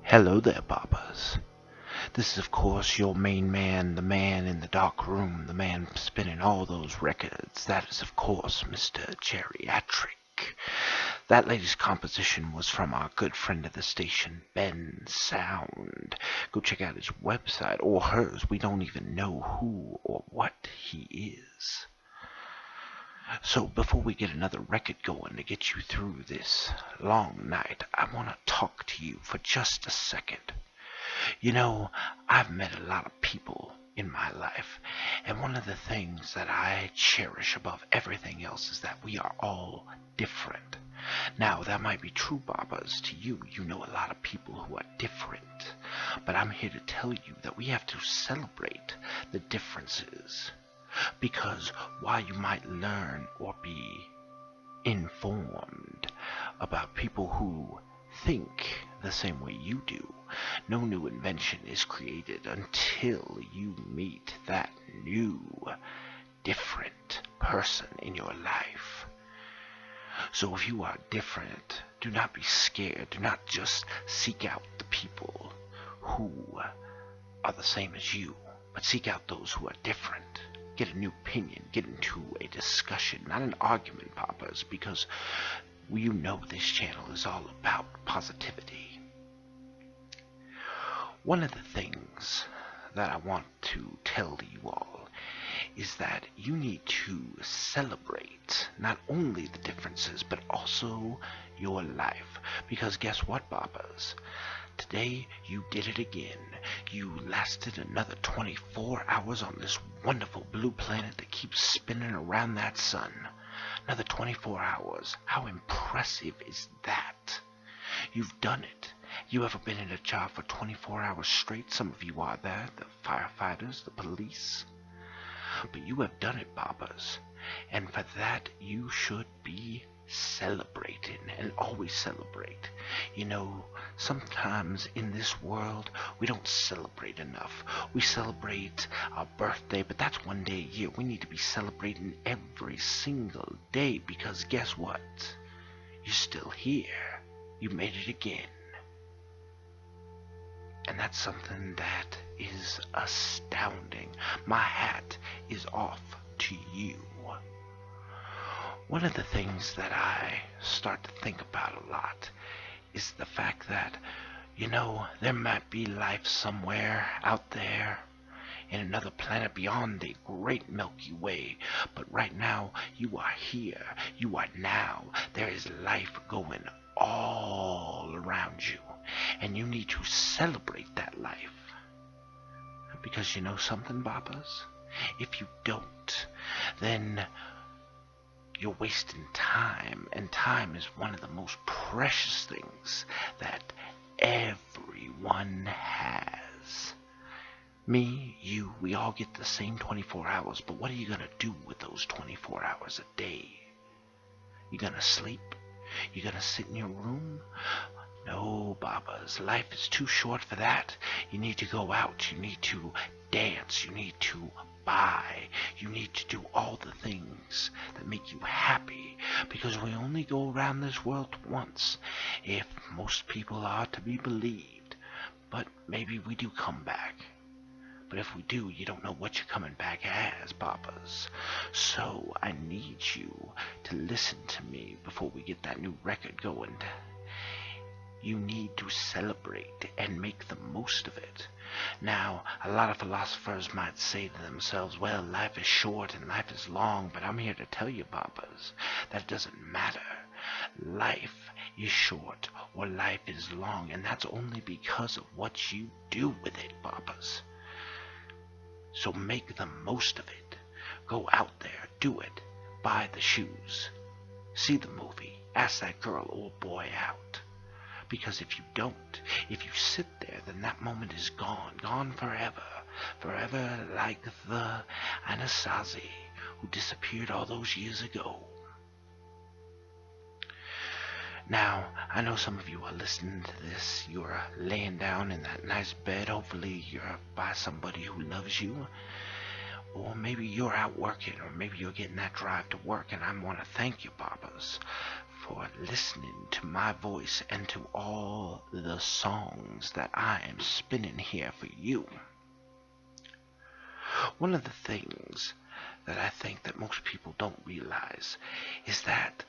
Hello there, Papas. This is, of course, your main man, the man in the dark room, the man spinning all those records. That is, of course, Mr. Geriatric. That latest composition was from our good friend of the station, Ben Sound. Go check out his website, or hers. We don't even know who or what he is. So before we get another record going to get you through this long night, I want to talk to you for just a second. You know, I've met a lot of people in my life, and one of the things that I cherish above everything else is that we are all different. Now, that might be true, Babas, to you. You know a lot of people who are different, but I'm here to tell you that we have to celebrate the differences. Because while you might learn or be informed about people who think the same way you do, no new invention is created until you meet that new, different person in your life. So if you are different, do not be scared. Do not just seek out the people who are the same as you, but seek out those who are different. Get a new opinion, get into a discussion, not an argument, Papas, because you know this channel is all about positivity. One of the things that I want to tell you all is that you need to celebrate not only the differences, but also your life. Because guess what, Papas? Today, you did it again. You lasted another 24 hours on this wonderful blue planet that keeps spinning around that sun. Another 24 hours. How impressive is that? You've done it. You ever been in a job for 24 hours straight? Some of you are there, the firefighters, the police. But you have done it, Babas. And for that, you should be celebrating and always celebrate. You know, sometimes in this world we don't celebrate enough. We celebrate our birthday, but that's one day a year. We need to be celebrating every single day, because guess what? You're still here. You made it again. And that's something that is astounding. My hat is off to you. One of the things that I start to think about a lot is the fact that, you know, there might be life somewhere out there in another planet beyond the great Milky Way. But right now, you are here. You are now. There is life going all around you. And you need to celebrate that life. Because you know something, Babas? If you don't, then you're wasting time, and time is one of the most precious things that everyone has. Me, you, we all get the same 24 hours, but what are you going to do with those 24 hours a day? You going to sleep? You going to sit in your room? No, Babas, life is too short for that. You need to go out, you need to dance, you need to buy, you need to do all the things that make you happy, because we only go around this world once, if most people are to be believed. But maybe we do come back. But if we do, you don't know what you're coming back as, Papas. So I need you to listen to me before we get that new record going. You need to celebrate and make the most of it. Now, a lot of philosophers might say to themselves, well, life is short and life is long, but I'm here to tell you, Papas, that doesn't matter. Life is short or life is long, and that's only because of what you do with it, Papas. So make the most of it. Go out there, do it. Buy the shoes. See the movie. Ask that girl or boy out. Because if you don't, if you sit there, then that moment is gone, gone forever. Forever like the Anasazi who disappeared all those years ago. Now, I know some of you are listening to this. You're laying down in that nice bed. Hopefully you're by somebody who loves you. Or maybe you're out working, or maybe you're getting that drive to work. And I want to thank you, Papas, for listening to my voice and to all the songs that I am spinning here for you. One of the things that I think that most people don't realize is that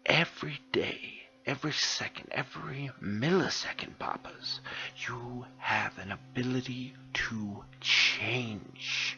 every day, every second, every millisecond, Papas, you have an ability to change.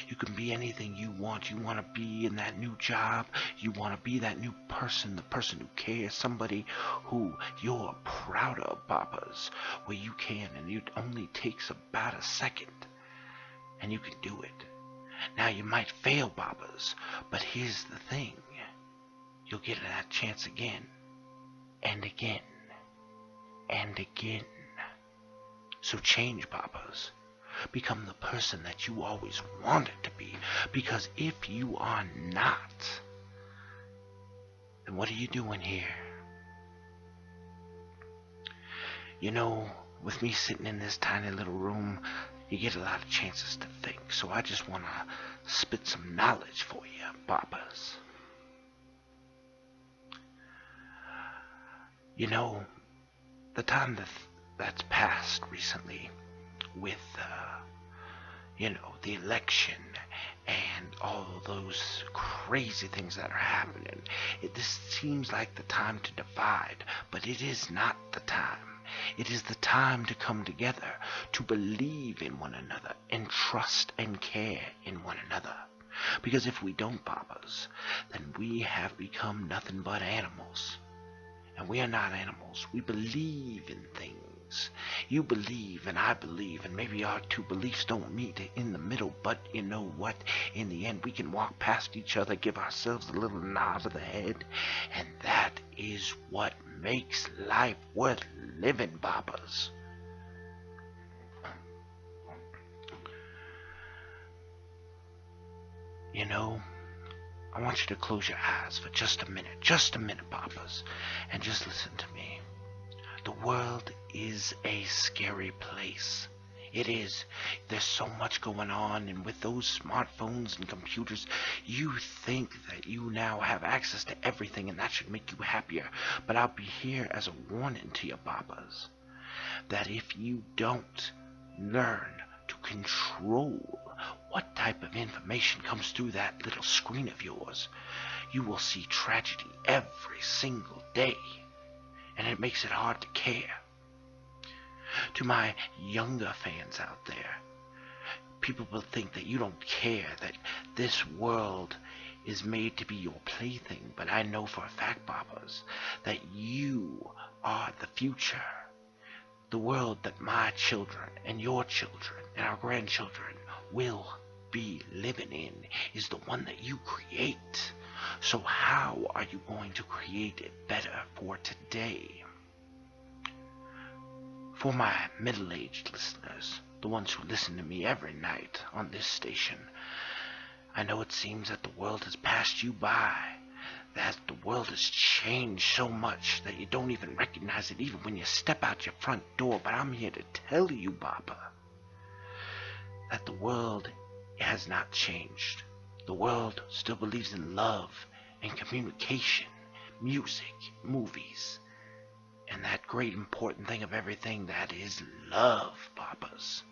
You can be anything you want. You want to be in that new job. You want to be that new person, the person who cares, somebody who you're proud of, Papas, where you can, and it only takes about a second, and you can do it. Now, you might fail, Papas, but here's the thing. You'll get that chance again, and again, and again. So change, Papas. Become the person that you always wanted to be. Because if you are not, then what are you doing here? You know, with me sitting in this tiny little room, you get a lot of chances to think. So I just want to spit some knowledge for you, Papas. You know, the time that's passed recently with, the election and all those crazy things that are happening, this seems like the time to divide, but it is not the time. It is the time to come together, to believe in one another, and trust and care in one another. Because if we don't, Papas, then we have become nothing but animals. And we are not animals. We believe in things. You believe and I believe, and maybe our two beliefs don't meet in the middle, but you know what? In the end, we can walk past each other, give ourselves a little nod of the head, and that is what makes life worth living, Papas. You know, I want you to close your eyes for just a minute, Papas, and just listen to me. The world is a scary place. It is. There's so much going on, and with those smartphones and computers, you think that you now have access to everything, and that should make you happier. But I'll be here as a warning to you, Papas, that if you don't learn to control what type of information comes through that little screen of yours, you will see tragedy every single day, and it makes it hard to care. To my younger fans out there, people will think that you don't care, that this world is made to be your plaything, but I know for a fact, Papas, that you are the future. The world that my children and your children and our grandchildren will be living in is the one that you create. So how are you going to create it better for today? For my middle-aged listeners, the ones who listen to me every night on this station, I know it seems that the world has passed you by, that the world has changed so much that you don't even recognize it even when you step out your front door. But I'm here to tell you, Papa, that the world has not changed. The world still believes in love and communication, music, movies, and that great important thing of everything, that is love, Papas.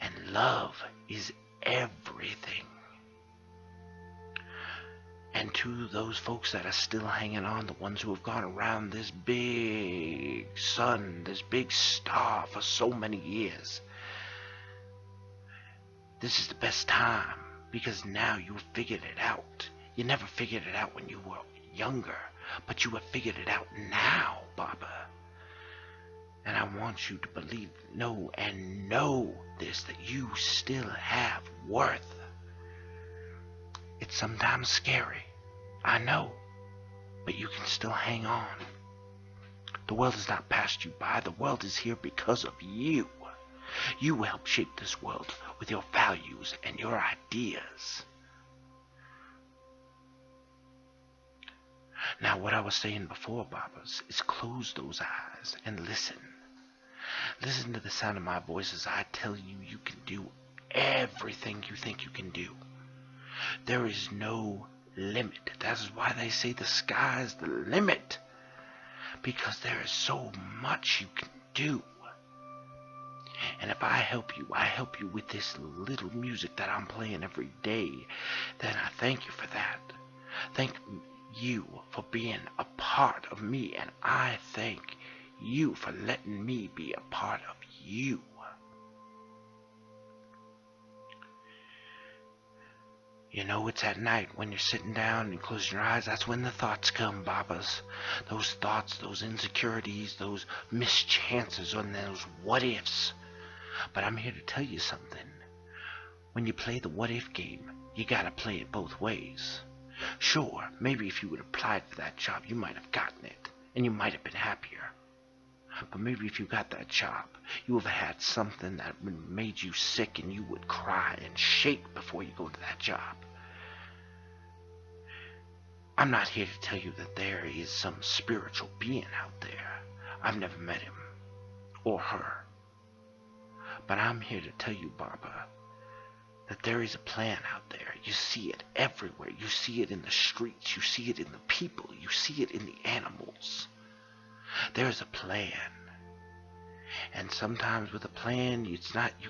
And love is everything. And to those folks that are still hanging on, the ones who have gone around this big sun, this big star for so many years, this is the best time, because now you've figured it out. You never figured it out when you were younger, but you have figured it out now, Papa. And I want you to believe, know this, that you still have worth. It's sometimes scary, I know, but you can still hang on. The world has not passed you by. The world is here because of you. You help shape this world with your values and your ideas. Now, what I was saying before, Papas, is close those eyes and listen. Listen to the sound of my voice as I tell you you can do everything you think you can do. There is no limit. That is why they say the sky is the limit. Because there is so much you can do. And if I help you with this little music that I'm playing every day, then I thank you for that. Thank you for being a part of me, and I thank you for letting me be a part of you. You know, it's at night when you're sitting down and closing your eyes, that's when the thoughts come, Babas. Those thoughts, those insecurities, those mischances, and those what-ifs. But I'm here to tell you something. When you play the what-if game, you gotta play it both ways. Sure, maybe if you would have applied for that job, you might have gotten it, and you might have been happier. But maybe if you got that job, you would have had something that made you sick and you would cry and shake before you go to that job. I'm not here to tell you that there is some spiritual being out there. I've never met him or her. But I'm here to tell you, Barbara, that there is a plan out there. You see it everywhere. You see it in the streets. You see it in the people. You see it in the animals. There's a plan. And sometimes with a plan, you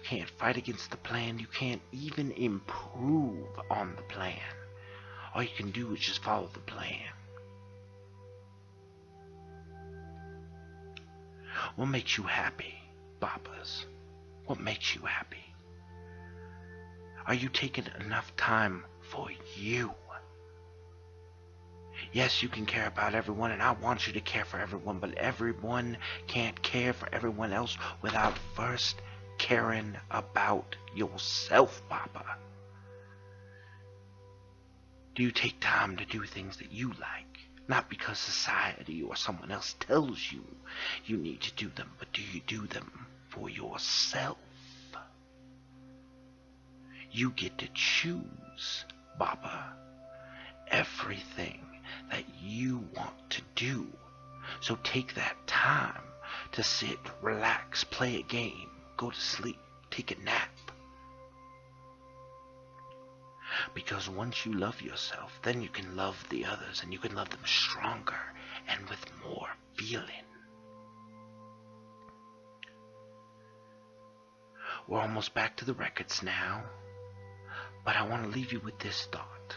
can't fight against the plan. You can't even improve on the plan. All you can do is just follow the plan. What makes you happy, Babas? What makes you happy? Are you taking enough time for you? Yes, you can care about everyone, and I want you to care for everyone, but everyone can't care for everyone else without first caring about yourself, Papa. Do you take time to do things that you like? Not because society or someone else tells you you need to do them, but do you do them for yourself? You get to choose, Baba, everything that you want to do. So take that time to sit, relax, play a game, go to sleep, take a nap. Because once you love yourself, then you can love the others, and you can love them stronger and with more feeling. We're almost back to the records now, but I want to leave you with this thought.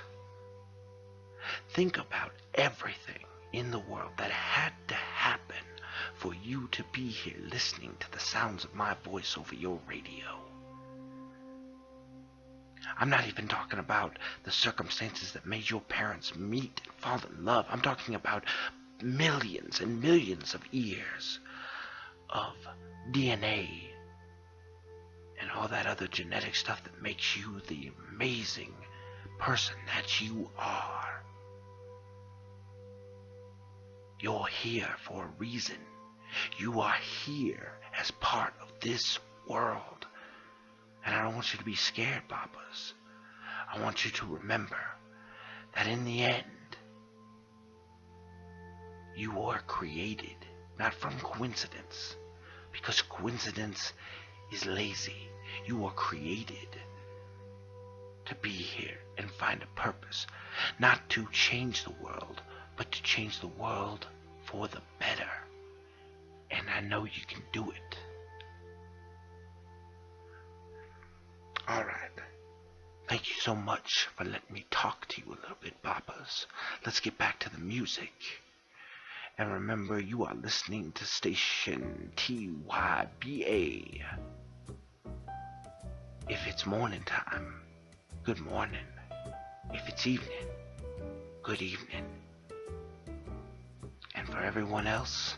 Think about everything in the world that had to happen for you to be here listening to the sounds of my voice over your radio. I'm not even talking about the circumstances that made your parents meet and fall in love. I'm talking about millions and millions of years of DNA and all that other genetic stuff that makes you the amazing person that you are. You're here for a reason. You are here as part of this world. And I don't want you to be scared, Babas. I want you to remember that in the end, you are created, not from coincidence, because coincidence is lazy. You are created to be here and find a purpose, not to change the world, but to change the world for the better. And I know you can do it. Alright. Thank you so much for letting me talk to you a little bit, Babas. Let's get back to the music. And remember, you are listening to station TYBA. If it's morning time, good morning. If it's evening, good evening. And for everyone else,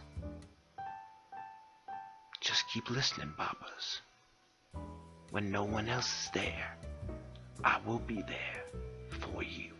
just keep listening, Babas. When no one else is there, I will be there for you.